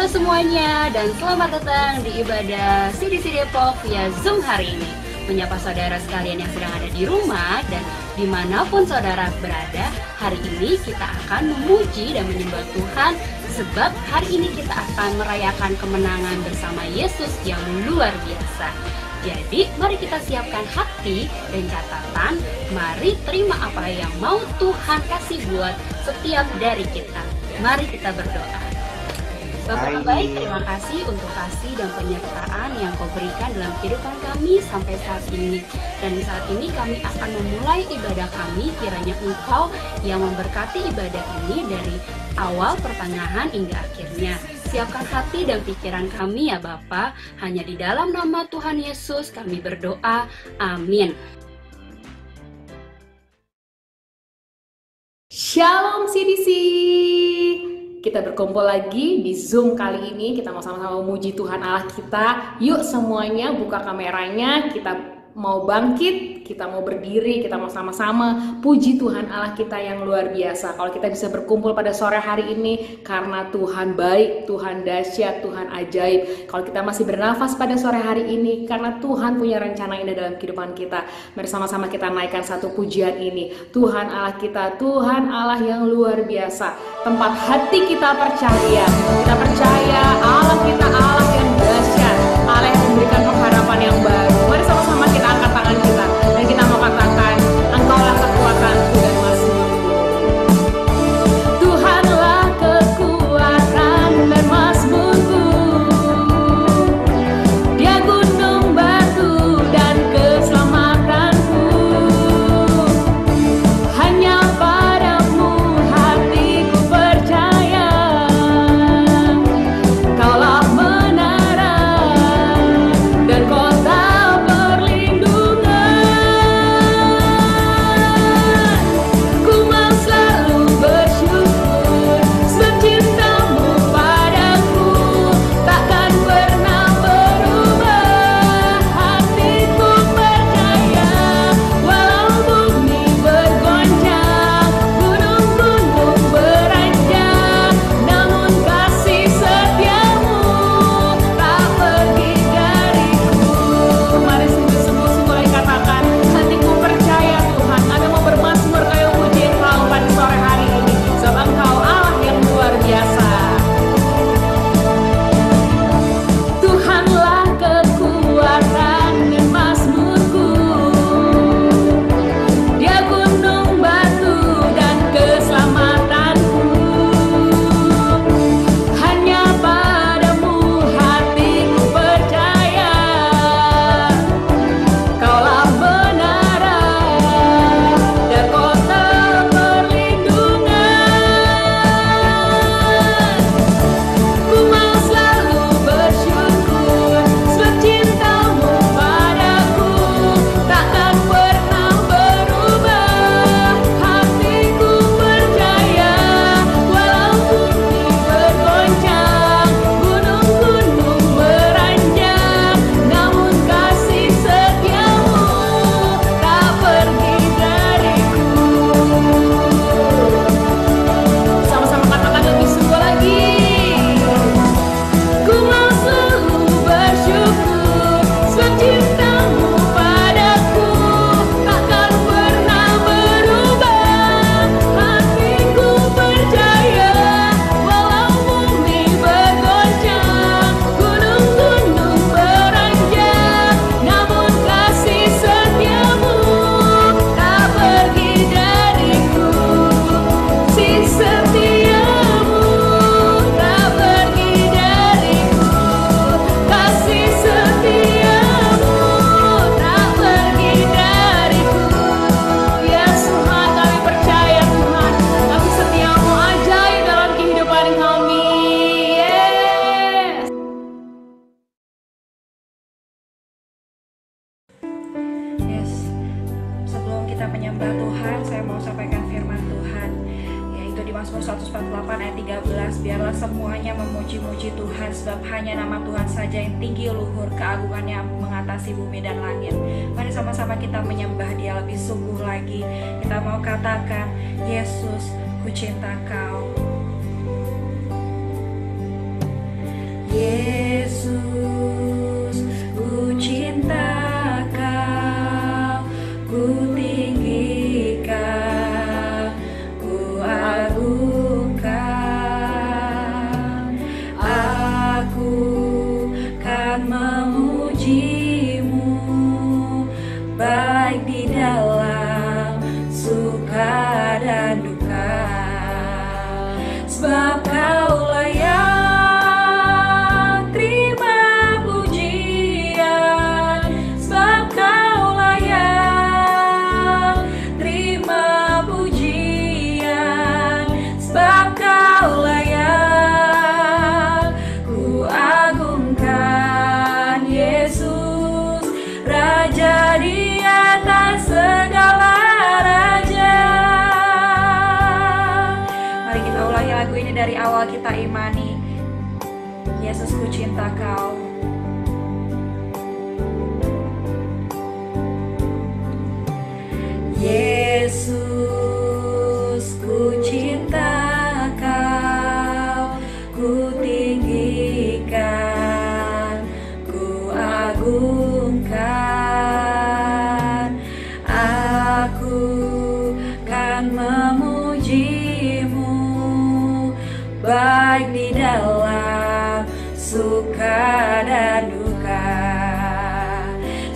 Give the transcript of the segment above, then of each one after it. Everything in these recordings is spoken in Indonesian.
Halo semuanya dan selamat datang di ibadah CDC Depok via Zoom hari ini. Menyapa saudara sekalian yang sedang ada di rumah dan dimanapun saudara berada, hari ini kita akan memuji dan menyembah Tuhan sebab hari ini kita akan merayakan kemenangan bersama Yesus yang luar biasa. Jadi mari kita siapkan hati dan catatan, mari terima apa yang mau Tuhan kasih buat setiap dari kita. Mari kita berdoa. Bapak baik, terima kasih untuk kasih dan penyertaan yang Kau berikan dalam kehidupan kami sampai saat ini. Dan saat ini kami akan memulai ibadah kami, kiranya Engkau yang memberkati ibadah ini dari awal, pertengahan, hingga akhirnya. Siapkan hati dan pikiran kami ya Bapa, hanya di dalam nama Tuhan Yesus kami berdoa, amin. Shalom CDC. Kita berkumpul lagi di Zoom kali ini. Kita mau sama-sama memuji Tuhan Allah kita. Yuk semuanya buka kameranya. Kita mau bangkit, kita mau berdiri, kita mau sama-sama puji Tuhan Allah kita yang luar biasa. Kalau kita bisa berkumpul pada sore hari ini karena Tuhan baik, Tuhan dahsyat, Tuhan ajaib. Kalau kita masih bernafas pada sore hari ini karena Tuhan punya rencana indah dalam kehidupan kita. Mari sama-sama kita naikkan satu pujian ini. Tuhan Allah kita, Tuhan Allah yang luar biasa. Tempat hati kita percaya Allah kita Allah yang dahsyat, Allah yang memberikan pengharapan yang baru. Mari sama-sama kita angkat tangan kita dan kita mau katakan, Engkaulah kekuatanku dan mazmurku. Tuhanlah kekuatan dan mazmurku. Dia gunung batu dan keselamatanku. Hanya padamu hatiku percaya. Kaulah menara dan kota Mazmur 148 ayat 13, biarlah semuanya memuji-muji Tuhan, sebab hanya nama Tuhan saja yang tinggi luhur, keagungannya mengatasi bumi dan langit. Mari sama-sama kita menyembah Dia lebih sungguh lagi. Kita mau katakan, Yesus, ku cinta Kau. sebab Kau layak terima pujian, sebab Kau layak terima pujian, sebab Kau layak ku agungkan Yesus, Raja di atas segala raja. Mari kita ulangi lagu ini dari awal kita imani. Yesus, ku cinta Kau. Yesus, ku cinta Kau, ku tinggikan, ku agungkan. Aku kan memujimu, baik di dalam suka dan duka,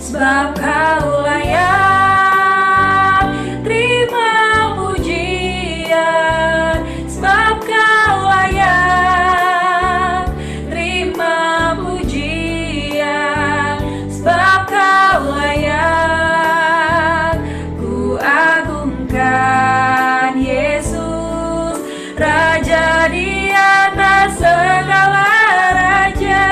sebab Kau layak terima pujian, sebab Kau layak terima pujian, sebab Kau layak ku agungkan Yesus, Raja di atas segala raja,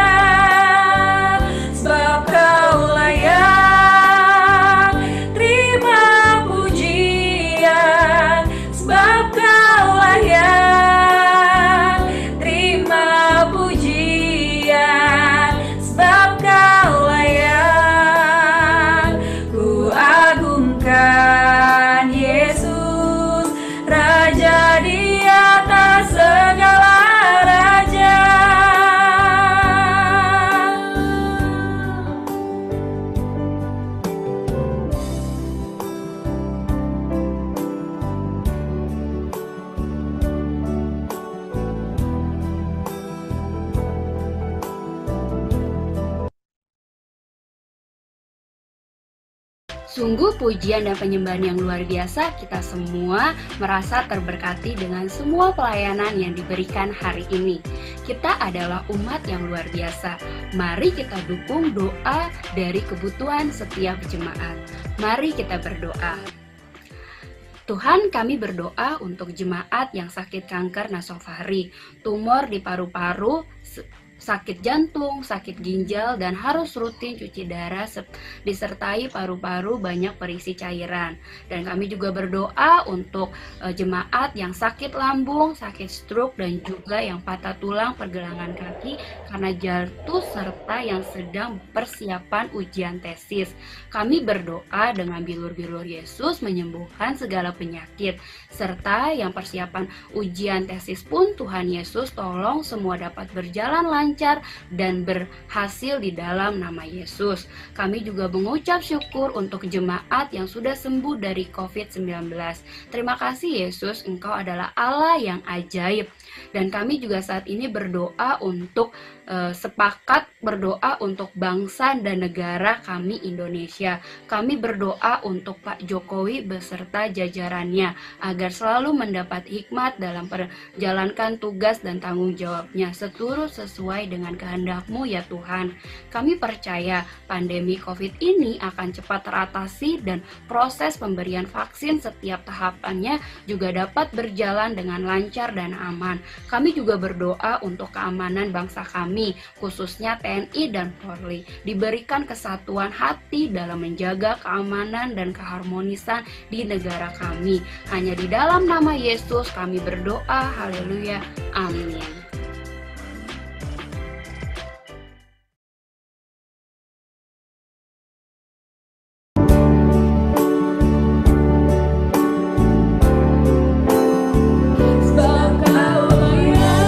sebab Kau layak terima pujian, sebab Kau layak terima pujian, sebab Kau layak ku agungkan Yesus, Raja di atas segala raja. Sungguh pujian dan penyembahan yang luar biasa, kita semua merasa terberkati dengan semua pelayanan yang diberikan hari ini. Kita adalah umat yang luar biasa. Mari kita dukung doa dari kebutuhan setiap jemaat. Mari kita berdoa. Tuhan, kami berdoa untuk jemaat yang sakit kanker nasofaring, tumor di paru-paru, sakit jantung, sakit ginjal, dan harus rutin cuci darah disertai paru-paru banyak berisi cairan. Dan kami juga berdoa untuk jemaat yang sakit lambung, sakit stroke, dan juga yang patah tulang pergelangan kaki karena jatuh, serta yang sedang persiapan ujian tesis. Kami berdoa dengan bilur-bilur Yesus menyembuhkan segala penyakit, serta yang persiapan ujian tesis pun Tuhan Yesus tolong semua dapat berjalan lancar dan berhasil di dalam nama Yesus. Kami juga mengucap syukur untuk jemaat yang sudah sembuh dari COVID-19. Terima kasih Yesus, Engkau adalah Allah yang ajaib. Dan kami juga saat ini berdoa untuk sepakat berdoa untuk bangsa dan negara kami Indonesia. Kami berdoa untuk Pak Jokowi beserta jajarannya agar selalu mendapat hikmat dalam menjalankan tugas dan tanggung jawabnya sesuai dengan kehendak-Mu ya Tuhan. Kami percaya pandemi COVID ini akan cepat teratasi dan proses pemberian vaksin setiap tahapannya juga dapat berjalan dengan lancar dan aman. Kami juga berdoa untuk keamanan bangsa kami, khususnya TNI dan Polri, diberikan kesatuan hati dalam menjaga keamanan dan keharmonisan di negara kami. Hanya di dalam nama Yesus kami berdoa, haleluya, amin. Sebab Kau layak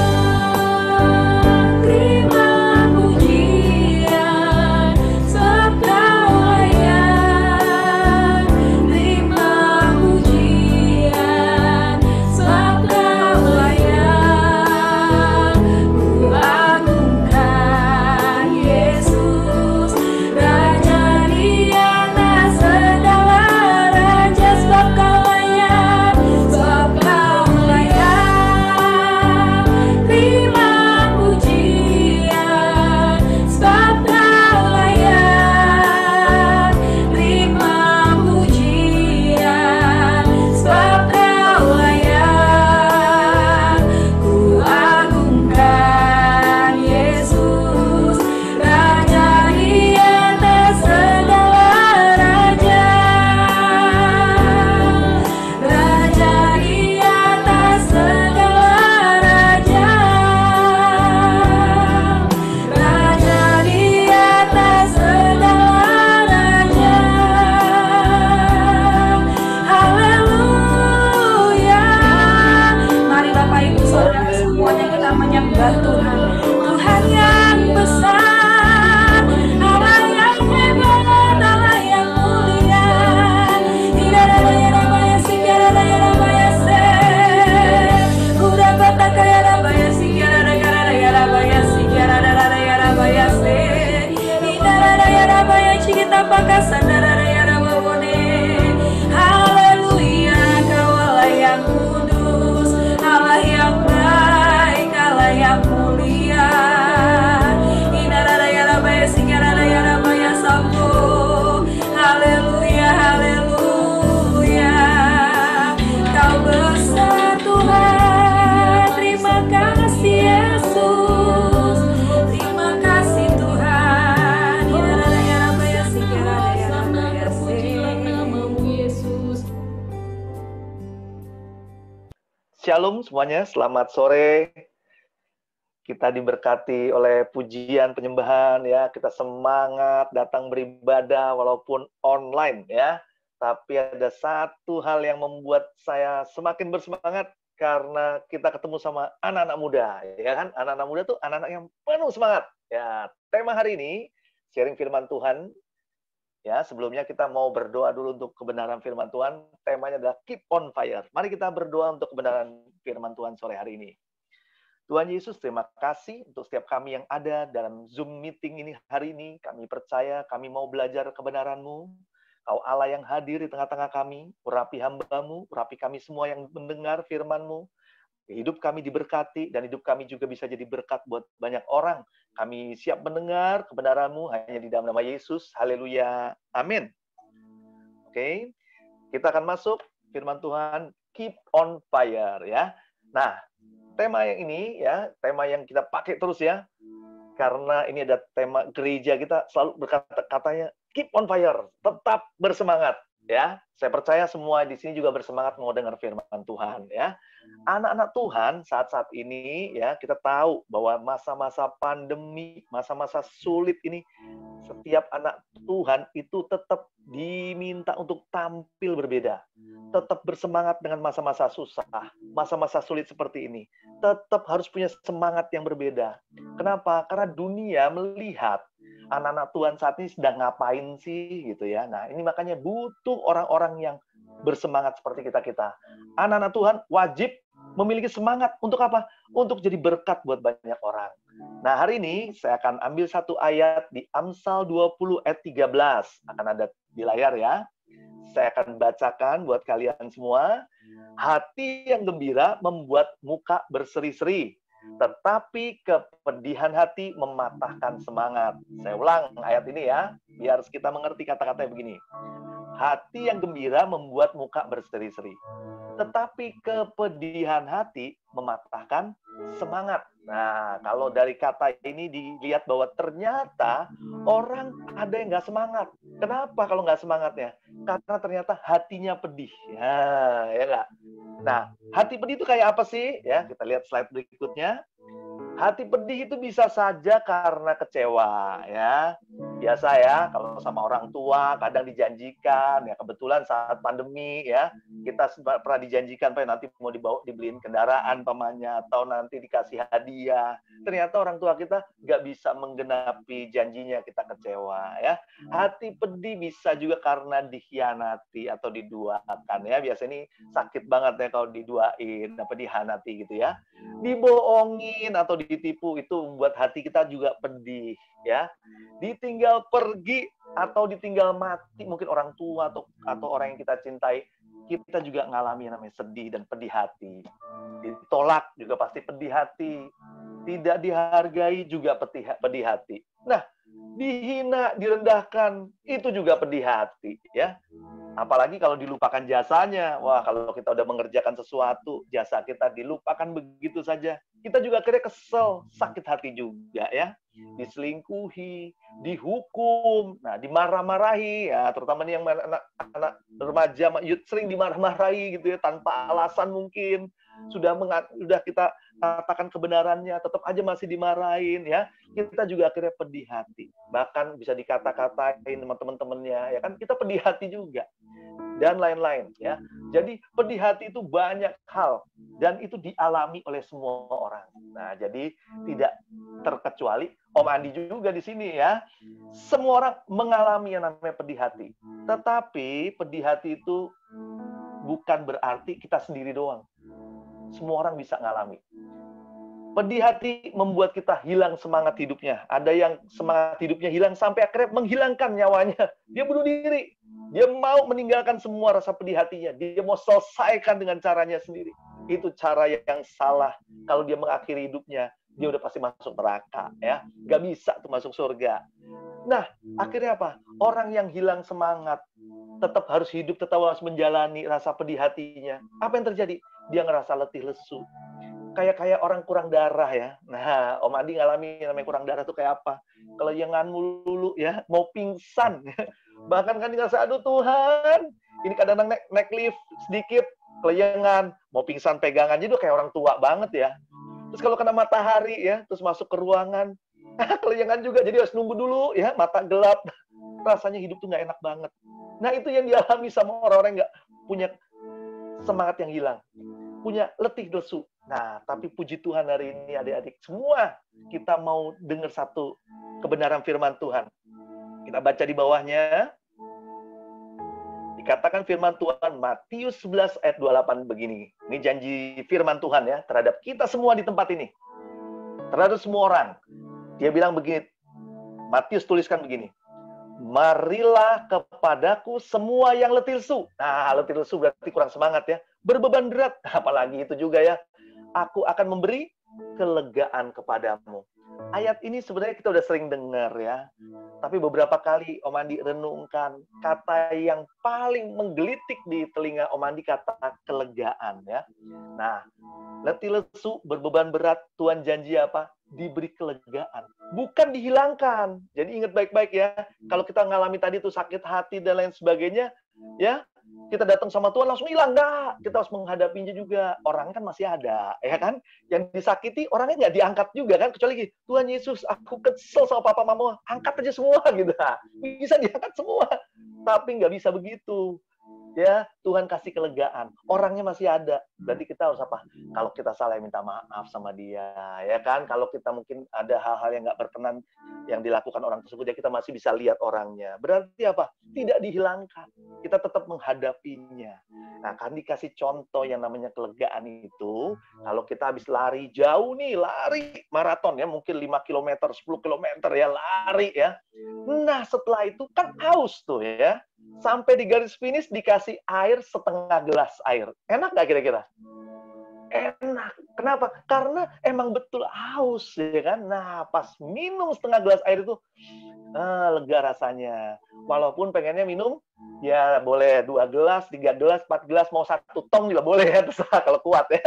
hebat Tuhan, Tuhan yang besar, Allah yang hebat, Allah yang mulia. Haleluya, Kau Allah yang kudus, Allah yang baik, Allah yang mulia. Haleluya, haleluya, Kau besar Tuhan. Terima kasih Yesus, terima kasih Tuhan. Shalom semuanya, selamat sore. Kita diberkati oleh pujian penyembahan ya. Kita semangat datang beribadah walaupun online ya. Tapi ada satu hal yang membuat saya semakin bersemangat karena kita ketemu sama anak-anak muda ya kan. Anak-anak muda tuh anak-anak yang penuh semangat. Ya, tema hari ini sharing firman Tuhan. Ya, sebelumnya kita mau berdoa dulu untuk kebenaran firman Tuhan. Temanya adalah Keep on Fire. Mari kita berdoa untuk kebenaran firman Tuhan sore hari ini. Tuhan Yesus, terima kasih untuk setiap kami yang ada dalam Zoom meeting ini hari ini. Kami percaya kami mau belajar kebenaran-Mu. Kau Allah yang hadir di tengah-tengah kami. Urapi hamba-Mu, urapi kami semua yang mendengar firman-Mu. Hidup kami diberkati, dan hidup kami juga bisa jadi berkat buat banyak orang. Kami siap mendengar kebenaran-Mu hanya di dalam nama Yesus. Haleluya. Amin. Oke, kita akan masuk firman Tuhan, Keep on Fire ya. Nah, tema yang ini ya, tema yang kita pakai terus ya. Karena ini ada tema gereja kita selalu berkata-katanya Keep on Fire, tetap bersemangat ya. Saya percaya semua di sini juga bersemangat mau dengar firman Tuhan ya. Anak-anak Tuhan saat-saat ini ya, kita tahu bahwa masa-masa pandemi, masa-masa sulit ini, setiap anak Tuhan itu tetap diminta untuk tampil berbeda. Tetap bersemangat dengan masa-masa susah, masa-masa sulit seperti ini. Tetap harus punya semangat yang berbeda. Kenapa? Karena dunia melihat anak-anak Tuhan saat ini sedang ngapain sih gitu ya. Nah, ini makanya butuh orang-orang yang bersemangat seperti kita-kita. Anak-anak Tuhan wajib memiliki semangat untuk apa? Untuk jadi berkat buat banyak orang. Nah, hari ini saya akan ambil satu ayat di Amsal 20 ayat 13. Akan ada di layar ya. Saya akan bacakan buat kalian semua. Hati yang gembira membuat muka berseri-seri, tetapi kepedihan hati mematahkan semangat. Saya ulang ayat ini ya, biar kita mengerti kata-katanya begini. Hati yang gembira membuat muka berseri-seri, tetapi kepedihan hati mematahkan semangat. Nah, kalau dari kata ini dilihat bahwa ternyata orang ada yang nggak semangat. Kenapa kalau nggak semangatnya? Karena ternyata hatinya pedih. Ya nggak? Nah, hati pedih itu kayak apa sih? Ya, kita lihat slide berikutnya. Hati pedih itu bisa saja karena kecewa, ya. Biasa ya, kalau sama orang tua kadang dijanjikan, ya kebetulan saat pandemi ya, kita pernah dijanjikan, Pak, nanti mau dibeliin kendaraan pamannya, atau nanti dikasih hadiah. Ternyata orang tua kita nggak bisa menggenapi janjinya, kita kecewa ya. Hati pedih bisa juga karena dikhianati atau diduakan ya. Biasanya ini sakit banget ya kalau diduain, apa dihianati gitu ya. Dibohongin atau ditipu, itu membuat hati kita juga pedih ya. Ditinggal pergi atau ditinggal mati mungkin orang tua atau orang yang kita cintai, kita juga ngalami namanya sedih dan pedih hati. Ditolak juga pasti pedih hati. Tidak dihargai juga pedih hati. Nah, dihina, direndahkan, itu juga pedih hati ya. Apalagi kalau dilupakan jasanya. Wah, kalau kita udah mengerjakan sesuatu, jasa kita dilupakan begitu saja. Kita juga akhirnya kesel, sakit hati juga ya. Diselingkuhi, dihukum, nah dimarah-marahi, ya terutama nih yang anak-anak remaja, youth sering dimarah-marahi gitu ya, tanpa alasan mungkin. Sudah kita katakan kebenarannya, tetap aja masih dimarahin ya. Kita juga akhirnya pedih hati. Bahkan bisa dikata-katain sama teman-temannya, ya kan kita pedih hati juga. dan lain-lain ya. Jadi pedih hati itu banyak hal dan itu dialami oleh semua orang. Nah, jadi tidak terkecuali Om Andi juga di sini ya. Semua orang mengalami yang namanya pedih hati. Tetapi pedih hati itu bukan berarti kita sendiri doang. Semua orang bisa ngalami. Pedih hati membuat kita hilang semangat hidupnya. Ada yang semangat hidupnya hilang sampai akhirnya menghilangkan nyawanya. Dia bunuh diri. Dia mau meninggalkan semua rasa pedih hatinya. Dia mau selesaikan dengan caranya sendiri. Itu cara yang salah. Kalau dia mengakhiri hidupnya, dia udah pasti masuk neraka. Ya, nggak bisa tuh masuk surga. Nah, akhirnya apa? Orang yang hilang semangat, tetap harus hidup, tetap harus menjalani rasa pedih hatinya. Apa yang terjadi? Dia ngerasa letih lesu. Kayak orang kurang darah ya. Nah, Om Andi ngalami namanya kurang darah tuh kayak apa? Kelayangan mulu ya, mau pingsan. Bahkan kan ngerasa, aduh Tuhan, ini kadang-kadang naik lift sedikit, kelayangan, mau pingsan pegangan, jadi kayak orang tua banget ya. Terus kalau kena matahari ya, terus masuk ke ruangan, kelayangan juga, jadi harus nunggu dulu ya, mata gelap. Rasanya hidup tuh nggak enak banget. Nah, itu yang dialami sama orang-orang yang nggak punya semangat yang hilang. Punya letih lesu. Nah, tapi puji Tuhan hari ini adik-adik semua kita mau dengar satu kebenaran firman Tuhan. Kita baca di bawahnya. Dikatakan firman Tuhan Matius 11 ayat 28 begini. Ini janji firman Tuhan ya terhadap kita semua di tempat ini. Terhadap semua orang. Dia bilang begini. Matius tuliskan begini. Marilah kepadaku semua yang letih lesu. Nah, letih lesu berarti kurang semangat ya. Berbeban berat. Apalagi itu juga ya. Aku akan memberi kelegaan kepadamu. Ayat ini sebenarnya kita udah sering dengar ya. Tapi beberapa kali Om Andi renungkan. Kata yang paling menggelitik di telinga Om Andi kata kelegaan ya. Nah, letih lesu, berbeban berat, Tuhan janji apa? Diberi kelegaan. Bukan dihilangkan. Jadi ingat baik-baik ya. Kalau kita ngalami tadi tuh sakit hati dan lain sebagainya, ya kita datang sama Tuhan langsung hilang. Enggak. Kita harus menghadapinya juga. Orang kan masih ada, ya kan? Yang disakiti orangnya nggak diangkat juga kan? Kecuali gitu, Tuhan Yesus, aku kesel sama papa mama. Angkat aja semua gitu. Bisa diangkat semua. Tapi nggak bisa begitu. Ya, Tuhan kasih kelegaan. Orangnya masih ada. Berarti kita harus apa? Kalau kita salah minta maaf sama dia, ya kan? Kalau kita mungkin ada hal-hal yang nggak berkenan yang dilakukan orang tersebut, ya kita masih bisa lihat orangnya. Berarti apa? Tidak dihilangkan. Kita tetap menghadapinya. Nah, kan dikasih contoh yang namanya kelegaan itu, kalau kita habis lari jauh nih, lari maraton ya, mungkin 5 km, 10 km ya, lari ya. Nah, setelah itu kan haus tuh ya. Sampai di garis finish dikasih air setengah gelas air. Enak nggak kira-kira? Enak. Kenapa? Karena emang betul haus, ya kan? Nah, pas minum setengah gelas air itu, lega rasanya. Walaupun pengennya minum, ya boleh 2 gelas, 3 gelas, 4 gelas, mau 1 tong juga boleh ya, terserah kalau kuat ya.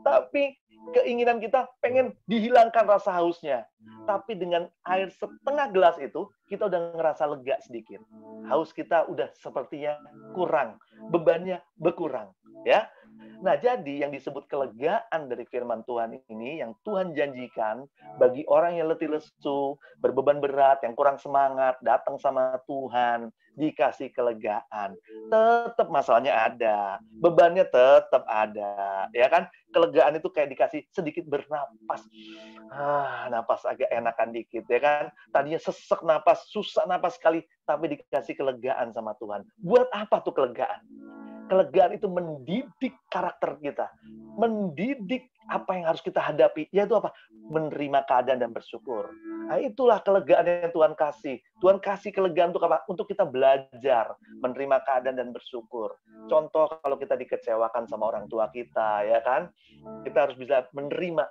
Tapi keinginan kita pengen dihilangkan rasa hausnya. Tapi dengan air setengah gelas itu, kita udah ngerasa lega sedikit. Haus kita udah sepertinya kurang. Bebannya berkurang. Ya. Nah, jadi yang disebut kelegaan dari firman Tuhan ini, yang Tuhan janjikan bagi orang yang letih lesu, berbeban berat, yang kurang semangat, datang sama Tuhan, dikasih kelegaan. Tetap masalahnya ada. Bebannya tetap ada. Ya kan? Kelegaan itu kayak dikasih sedikit bernapas. Napas agak enakan dikit. Ya kan? Tadinya sesek napas, susah napas sekali, tapi dikasih kelegaan sama Tuhan. Buat apa tuh kelegaan? Kelegaan itu mendidik karakter kita. Mendidik apa yang harus kita hadapi. Yaitu apa? Menerima keadaan dan bersyukur. Nah, itulah kelegaan yang Tuhan kasih. Tuhan kasih kelegaan untuk apa? Untuk kita belajar. Menerima keadaan dan bersyukur. Contoh kalau kita dikecewakan sama orang tua kita, ya kan? Kita harus bisa menerima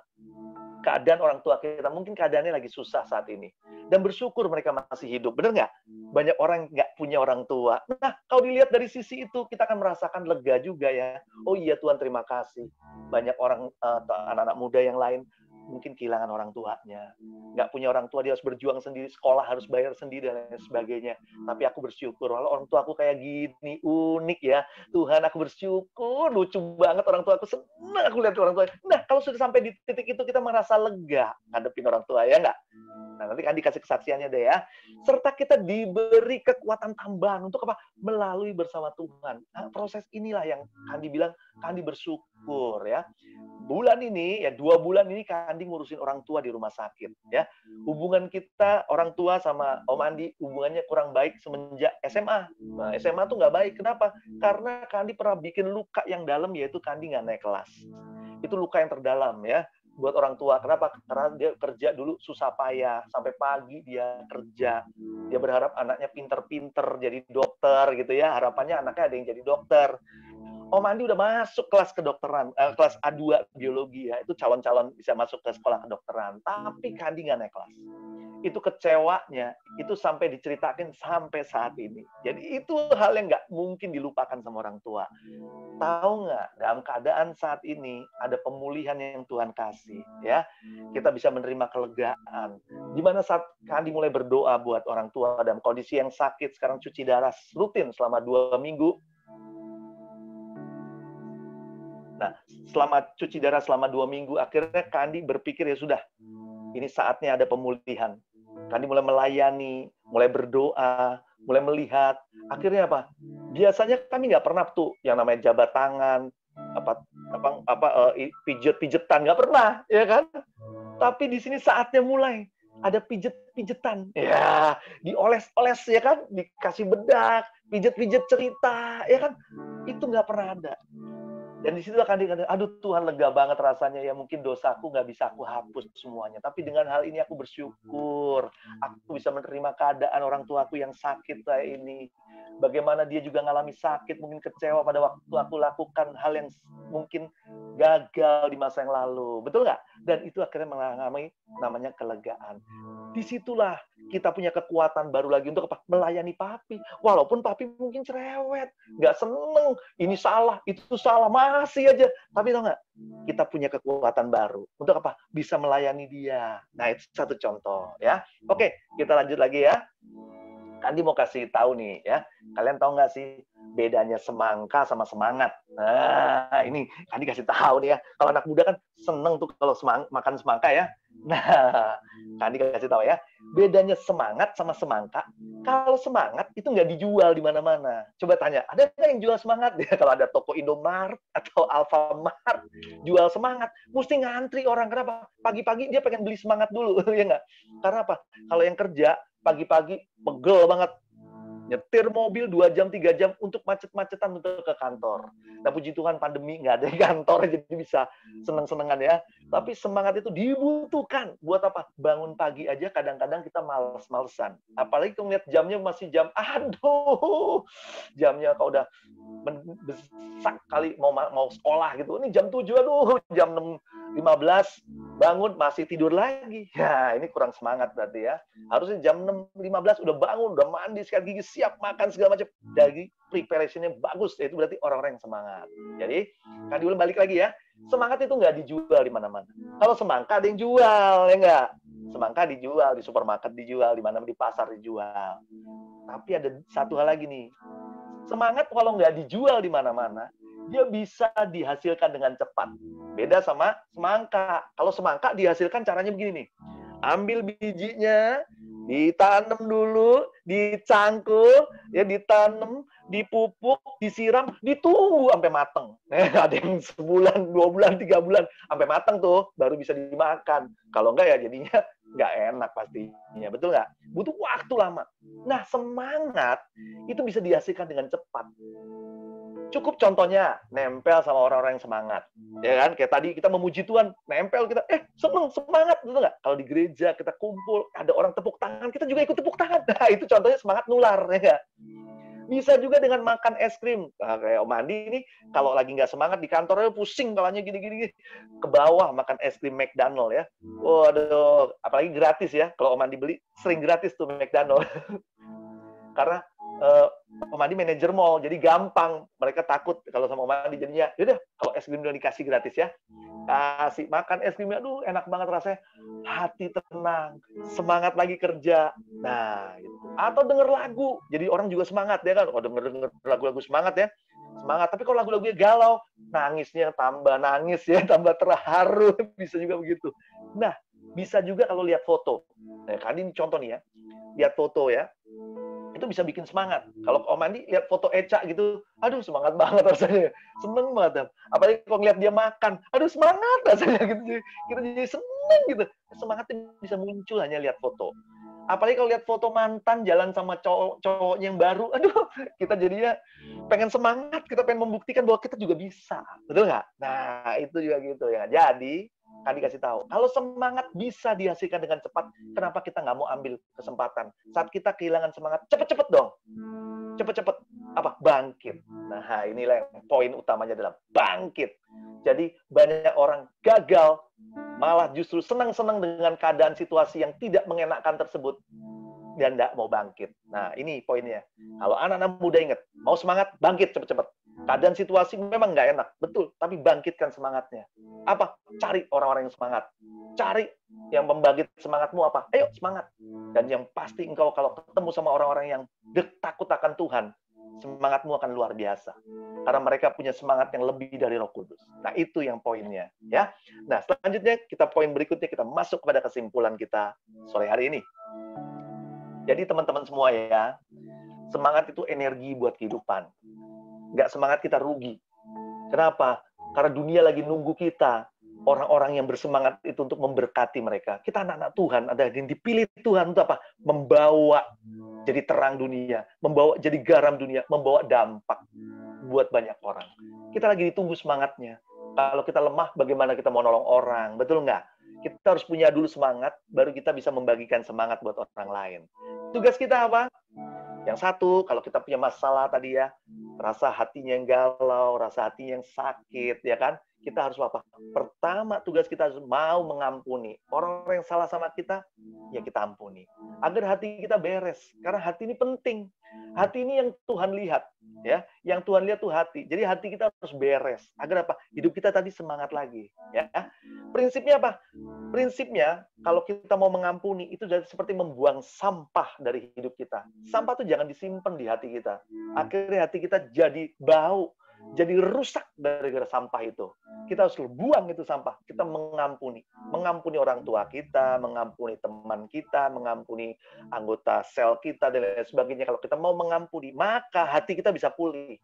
keadaan orang tua kita. Mungkin keadaannya lagi susah saat ini. Dan bersyukur mereka masih hidup. Benar nggak? Banyak orang nggak punya orang tua. Nah, kalau dilihat dari sisi itu, kita akan merasakan lega juga ya. Oh iya Tuhan, terima kasih. Banyak orang, anak-anak muda yang lain, mungkin kehilangan orang tuanya. Nggak punya orang tua, dia harus berjuang sendiri, sekolah harus bayar sendiri, dan lain sebagainya. Tapi aku bersyukur, kalau orang tua aku kayak gini, unik ya. Tuhan, aku bersyukur, lucu banget orang tua aku, senang aku lihat orang tua. Nah, kalau sudah sampai di titik itu, kita merasa lega ngadepin orang tua, ya nggak? Nah, nanti kan dikasih kesaksiannya deh ya. Serta kita diberi kekuatan tambahan untuk apa? Melalui bersama Tuhan. Nah, proses inilah yang Kandi bilang, Kandi bersyukur ya. Bulan ini, ya 2 bulan ini Kandi ngurusin orang tua di rumah sakit. Ya, hubungan kita orang tua sama Om Andi hubungannya kurang baik semenjak SMA. Nah, SMA tuh nggak baik. Kenapa? Karena Kandi pernah bikin luka yang dalam, yaitu Kandi nggak naik kelas. Itu luka yang terdalam ya buat orang tua. Kenapa? Karena dia kerja dulu susah payah, sampai pagi dia kerja. Dia berharap anaknya pinter-pinter jadi dokter gitu ya. Harapannya anaknya ada yang jadi dokter. Om Andi udah masuk kelas kedokteran, kelas A2 biologi ya, itu calon-calon bisa masuk ke sekolah kedokteran. Tapi Kandi nggak naik kelas. Itu kecewanya, itu sampai diceritakan sampai saat ini. Jadi itu hal yang nggak mungkin dilupakan sama orang tua. Tahu nggak, dalam keadaan saat ini ada pemulihan yang Tuhan kasih, ya. Kita bisa menerima kelegaan. Di mana saat Kandi mulai berdoa buat orang tua dalam kondisi yang sakit, sekarang cuci darah rutin selama 2 minggu. Nah, selama cuci darah selama 2 minggu, akhirnya Kandi berpikir, ya sudah, ini saatnya ada pemulihan. Kandi mulai melayani, mulai berdoa, mulai melihat. Akhirnya apa? Biasanya kami nggak pernah tuh yang namanya jabat tangan, pijet-pijetan, nggak pernah, ya kan? Tapi di sini saatnya mulai ada pijet-pijetan, ya, dioles-oles, ya kan? Dikasih bedak, pijet-pijet cerita, ya kan? Itu nggak pernah ada. Dan di situ Kandi kata, aduh Tuhan, lega banget rasanya ya, mungkin dosaku nggak bisa aku hapus semuanya. Tapi dengan hal ini aku bersyukur, aku bisa menerima keadaan orang tuaku yang sakit kayak ini. Bagaimana dia juga ngalami sakit, mungkin kecewa pada waktu aku lakukan hal yang mungkin gagal di masa yang lalu. Betul nggak? Dan itu akhirnya mengalami namanya kelegaan. Disitulah kita punya kekuatan baru lagi untuk apa? Melayani papi. Walaupun papi mungkin cerewet, nggak seneng, ini salah, itu salah, masih aja. Tapi tahu nggak? Kita punya kekuatan baru. Untuk apa? Bisa melayani dia. Nah, itu satu contoh ya. Oke, kita lanjut lagi ya. Kandi mau kasih tahu nih ya. Kalian tahu nggak sih bedanya semangka sama semangat? Nah, ini Kandi kasih tahu nih ya. Kalau anak muda kan seneng tuh kalau makan semangka ya. Nah, Kandi kasih tahu ya. Bedanya semangat sama semangka. Kalau semangat itu nggak dijual di mana-mana. Coba tanya, ada nggak yang jual semangat? Ya, kalau ada toko Indomaret atau Alfamart jual semangat, mesti ngantri orang. Kenapa? Pagi-pagi dia pengen beli semangat dulu, ya nggak? Karena apa? Kalau yang kerja pagi-pagi pegel banget, nyetir mobil 2 jam 3 jam untuk macet-macetan untuk ke kantor. Nah, puji Tuhan pandemi nggak ada di kantor, jadi bisa seneng-senengan ya. Tapi semangat itu dibutuhkan buat apa? Bangun pagi aja kadang-kadang kita males-malesan. Apalagi kalau ngeliat jamnya masih jam, aduh, jamnya kalau udah besak kali mau sekolah gitu. Ini jam 7, aduh, jam 6.15 bangun masih tidur lagi. Ya, ini kurang semangat berarti ya. Harusnya jam 6.15 udah bangun, udah mandi, sikat gigi, siap makan segala macam. Jadi preparation-nya bagus. Itu berarti orang-orang yang semangat. Jadi, kan diulang balik lagi ya. Semangat itu nggak dijual di mana-mana. Kalau semangka ada yang jual, ya nggak? Semangka dijual, di supermarket dijual, di mana di pasar dijual. Tapi ada satu hal lagi nih. Semangat kalau nggak dijual di mana-mana, dia bisa dihasilkan dengan cepat. Beda sama semangka. Kalau semangka dihasilkan caranya begini nih. Ambil bijinya, ditanam dulu, dicangkul, ya ditanam, dipupuk, disiram, ditunggu sampai mateng. Ada yang sebulan, 2 bulan, 3 bulan, sampai mateng tuh, baru bisa dimakan. Kalau enggak ya jadinya nggak enak pastinya, betul nggak? Butuh waktu lama. Nah, semangat itu bisa dihasilkan dengan cepat. Cukup contohnya, nempel sama orang-orang yang semangat. Ya kan? Kayak tadi kita memuji Tuhan, nempel kita, seneng, semangat, betul nggak? Kalau di gereja kita kumpul, ada orang tepuk tangan, kita juga ikut tepuk tangan. Nah, itu contohnya semangat nular, ya nggak? Bisa juga dengan makan es krim. Nah, kayak Om Andi ini, kalau lagi nggak semangat di kantornya pusing kepalanya gini-gini. Ke bawah makan es krim McDonald ya. Waduh, apalagi gratis ya. Kalau Om Andi beli, sering gratis tuh McDonald. Karena Om Andi manajer mall, jadi gampang. Mereka takut kalau sama Om Andi jadinya, yaudah, kalau es krim udah dikasih gratis ya. kasih makan es krimnya, aduh enak banget rasanya, hati tenang, semangat lagi kerja. Nah, gitu. Atau denger lagu, jadi orang juga semangat ya kan, oh denger lagu-lagu semangat ya, semangat. Tapi kalau lagu-lagunya galau, nangisnya tambah nangis ya, tambah terharu, bisa juga begitu. Nah, bisa juga kalau lihat foto. Nah, kali ini contoh nih ya, lihat foto ya, itu bisa bikin semangat. Kalau Om Andi lihat foto Eca gitu, aduh semangat banget rasanya, seneng banget. Apalagi kalau ngeliat dia makan, aduh semangat rasanya gitu. Kita jadi seneng gitu. Semangatnya bisa muncul hanya lihat foto. Apalagi kalau lihat foto mantan jalan sama cowoknya yang baru, aduh kita jadinya pengen semangat, kita pengen membuktikan bahwa kita juga bisa. Betul nggak? Nah, itu juga gitu ya. Jadi, Kak dikasih tahu, kalau semangat bisa dihasilkan dengan cepat, kenapa kita nggak mau ambil kesempatan? Saat kita kehilangan semangat, cepet-cepet dong. Cepet-cepet apa? Bangkit. Nah, inilah yang poin utamanya adalah bangkit. Jadi banyak orang gagal, malah justru senang-senang dengan keadaan situasi yang tidak mengenakan tersebut dan tidak mau bangkit. Nah, ini poinnya. Kalau anak-anak muda ingat, mau semangat, bangkit cepet-cepet. Keadaan situasi memang nggak enak, betul, tapi bangkitkan semangatnya. Apa? Cari orang-orang yang semangat. Cari yang membangkit semangatmu apa? Ayo, semangat. Dan yang pasti engkau kalau ketemu sama orang-orang yang takut akan Tuhan, semangatmu akan luar biasa. Karena mereka punya semangat yang lebih dari Roh Kudus. Nah, itu yang poinnya. Ya. Nah, selanjutnya, poin berikutnya, kita masuk kepada kesimpulan kita sore hari ini. Jadi, teman-teman semua ya, semangat itu energi buat kehidupan. Nggak semangat kita rugi. Kenapa? Karena dunia lagi nunggu kita, orang-orang yang bersemangat itu untuk memberkati mereka. Kita anak-anak Tuhan, ada yang dipilih Tuhan untuk apa? Membawa jadi terang dunia, membawa jadi garam dunia, membawa dampak buat banyak orang. Kita lagi ditunggu semangatnya. Kalau kita lemah, bagaimana kita mau nolong orang? Betul nggak? Kita harus punya dulu semangat, baru kita bisa membagikan semangat buat orang lain. Tugas kita apa? Yang satu, kalau kita punya masalah tadi ya, rasa hatinya yang galau, rasa hatinya yang sakit, ya kan? Kita harus apa? Pertama, tugas kita harus mau mengampuni. Orang-orang yang salah sama kita, ya kita ampuni. Agar hati kita beres. Karena hati ini penting. Hati ini yang Tuhan lihat. Ya, yang Tuhan lihat tuh hati. Jadi hati kita harus beres. Agar apa? Hidup kita tadi semangat lagi. Ya. Prinsipnya apa? Prinsipnya, kalau kita mau mengampuni, itu seperti membuang sampah dari hidup kita. Sampah itu jangan disimpan di hati kita. Akhirnya hati kita jadi bau. Jadi rusak gara-gara sampah itu. Kita harus buang itu sampah. Kita mengampuni. Mengampuni orang tua kita, mengampuni teman kita, mengampuni anggota sel kita, dan lain sebagainya. Kalau kita mau mengampuni, maka hati kita bisa pulih.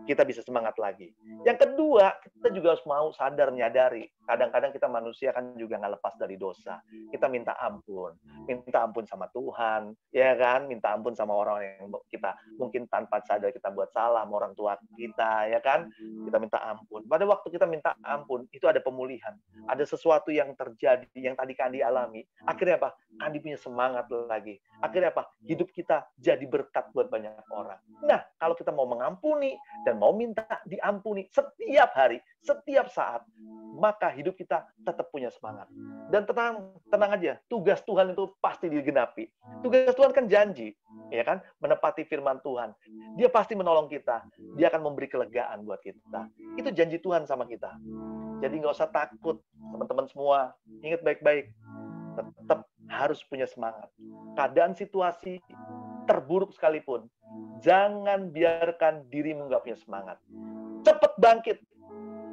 Kita bisa semangat lagi. Yang kedua, kita juga harus mau sadar, menyadari. Kadang-kadang kita manusia kan juga nggak lepas dari dosa. Kita minta ampun. Minta ampun sama Tuhan. Ya kan? Minta ampun sama orang yang kita mungkin tanpa sadar kita buat salah, sama orang tua kita. Ya kan? Kita minta ampun. Pada waktu kita minta ampun, itu ada pemulihan. Ada sesuatu yang terjadi, yang tadi Kandi alami. Akhirnya apa? Kandi punya semangat lagi. Akhirnya apa? Hidup kita jadi berkat buat banyak orang. Nah, kalau kita mau mengampuni dan mau minta diampuni setiap hari, setiap saat, maka hidup kita tetap punya semangat. Dan tenang aja, tugas Tuhan itu pasti digenapi. Tugas Tuhan kan janji, ya kan, menepati firman Tuhan. Dia pasti menolong kita. Dia akan memberi kelegaan buat kita. Itu janji Tuhan sama kita. Jadi nggak usah takut, teman-teman semua. Ingat baik-baik, tetap harus punya semangat. Keadaan situasi terburuk sekalipun, jangan biarkan dirimu nggak punya semangat. Cepat bangkit.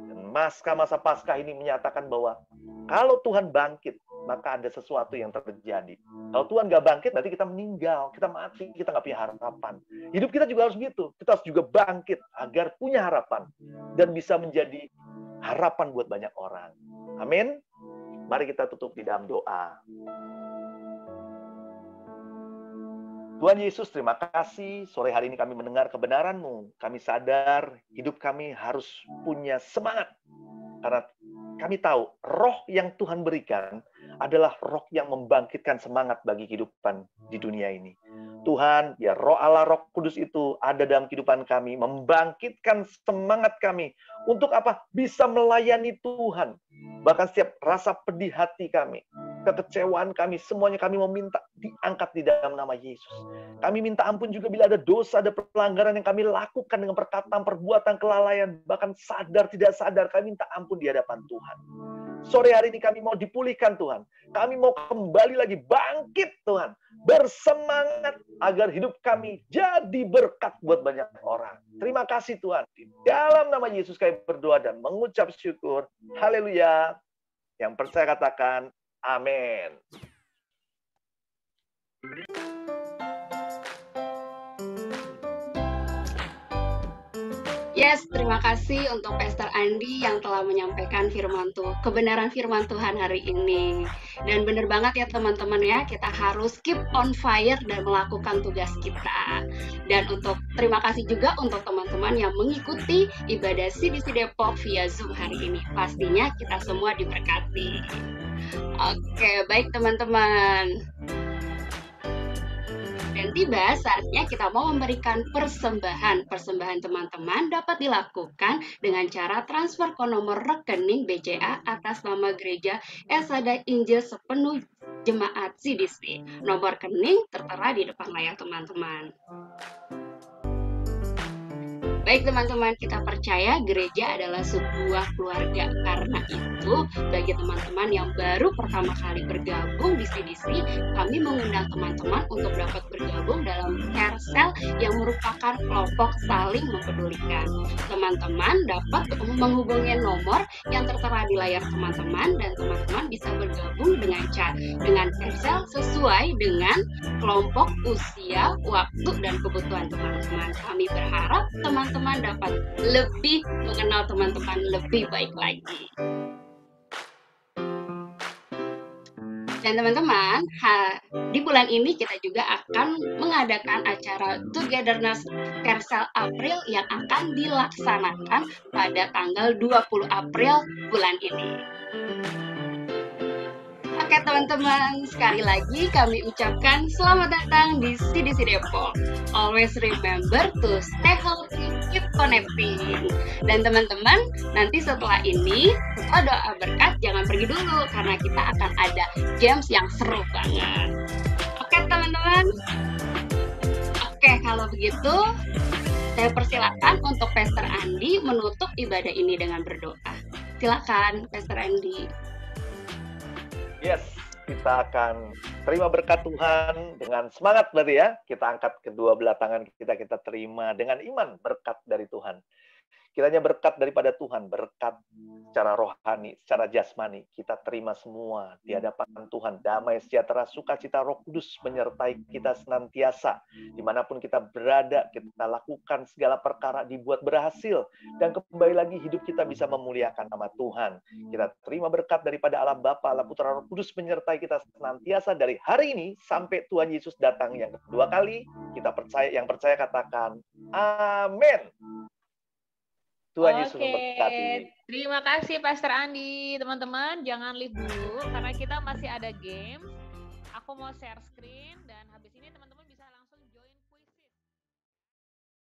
Dan masa Paskah ini menyatakan bahwa kalau Tuhan bangkit, maka ada sesuatu yang terjadi. Kalau Tuhan nggak bangkit, nanti kita meninggal, kita mati, kita nggak punya harapan. Hidup kita juga harus gitu. Kita harus juga bangkit agar punya harapan dan bisa menjadi harapan buat banyak orang. Amin. Mari kita tutup di dalam doa. Tuhan Yesus, terima kasih. Sore hari ini kami mendengar kebenaran-Mu. Kami sadar hidup kami harus punya semangat. Karena kami tahu roh yang Tuhan berikan adalah roh yang membangkitkan semangat bagi kehidupan di dunia ini. Tuhan, ya roh Allah, Roh Kudus itu ada dalam kehidupan kami, membangkitkan semangat kami. Untuk apa? Bisa melayani Tuhan. Bahkan setiap rasa pedih hati kami, kekecewaan kami, semuanya kami mau minta diangkat di dalam nama Yesus. Kami minta ampun juga bila ada dosa, ada pelanggaran yang kami lakukan dengan perkataan, perbuatan, kelalaian, bahkan sadar tidak sadar, kami minta ampun di hadapan Tuhan. Sore hari ini kami mau dipulihkan Tuhan. Kami mau kembali lagi bangkit Tuhan. Bersemangat agar hidup kami jadi berkat buat banyak orang. Terima kasih Tuhan. Di dalam nama Yesus kami berdoa dan mengucap syukur. Haleluya. Yang percaya katakan amin. Yes, terima kasih untuk Pastor Andi yang telah menyampaikan kebenaran firman Tuhan hari ini. Dan benar banget ya teman-teman ya, kita harus keep on fire dan melakukan tugas kita. Dan terima kasih juga untuk teman-teman yang mengikuti ibadah CDC Depok via Zoom hari ini. Pastinya kita semua diberkati. Oke, baik teman-teman. Dan tiba saatnya kita mau memberikan persembahan. Persembahan teman-teman dapat dilakukan dengan cara transfer ke nomor rekening BCA atas nama Gereja Esada Injil Sepenuh Jemaat CDC. Nomor rekening tertera di depan layar teman-teman. Baik teman-teman, kita percaya gereja adalah sebuah keluarga. Karena itu, bagi teman-teman yang baru pertama kali bergabung di CDC, kami mengundang teman-teman untuk dapat bergabung dalam care cell yang merupakan kelompok saling mempedulikan. Teman-teman dapat menghubungi nomor yang tertera di layar teman-teman dan teman-teman bisa bergabung dengan care cell sesuai dengan kelompok usia, waktu, dan kebutuhan teman-teman. Kami berharap teman-teman dapat lebih mengenal teman-teman lebih baik lagi. Dan teman-teman, di bulan ini kita juga akan mengadakan acara Togetherness Care Cell April yang akan dilaksanakan pada tanggal 20 April bulan ini. Oke teman-teman, sekali lagi kami ucapkan selamat datang di CDC Depok. Always remember to stay healthy, keep connecting. Dan teman-teman, nanti setelah ini, doa berkat jangan pergi dulu karena kita akan ada games yang seru banget. Oke teman-teman. Oke, kalau begitu saya persilakan untuk Pastor Andi menutup ibadah ini dengan berdoa. Silakan Pastor Andi. Yes, kita akan terima berkat Tuhan dengan semangat berarti ya. Kita angkat kedua belah tangan kita terima dengan iman berkat dari Tuhan. Kiranya berkat daripada Tuhan, berkat secara rohani, secara jasmani, kita terima semua di hadapan Tuhan. Damai, sejahtera, sukacita, Roh Kudus menyertai kita senantiasa. Dimanapun kita berada, kita lakukan segala perkara dibuat berhasil. Dan kembali lagi hidup kita bisa memuliakan nama Tuhan. Kita terima berkat daripada Allah Bapa, Allah Putra, Roh Kudus menyertai kita senantiasa dari hari ini sampai Tuhan Yesus datang yang kedua kali. Kita percaya, yang percaya katakan, amin. Tuhan Yesus memberkati. Terima kasih Pastor Andi. Teman-teman, jangan leave dulu karena kita masih ada game. Aku mau share screen dan habis ini teman-teman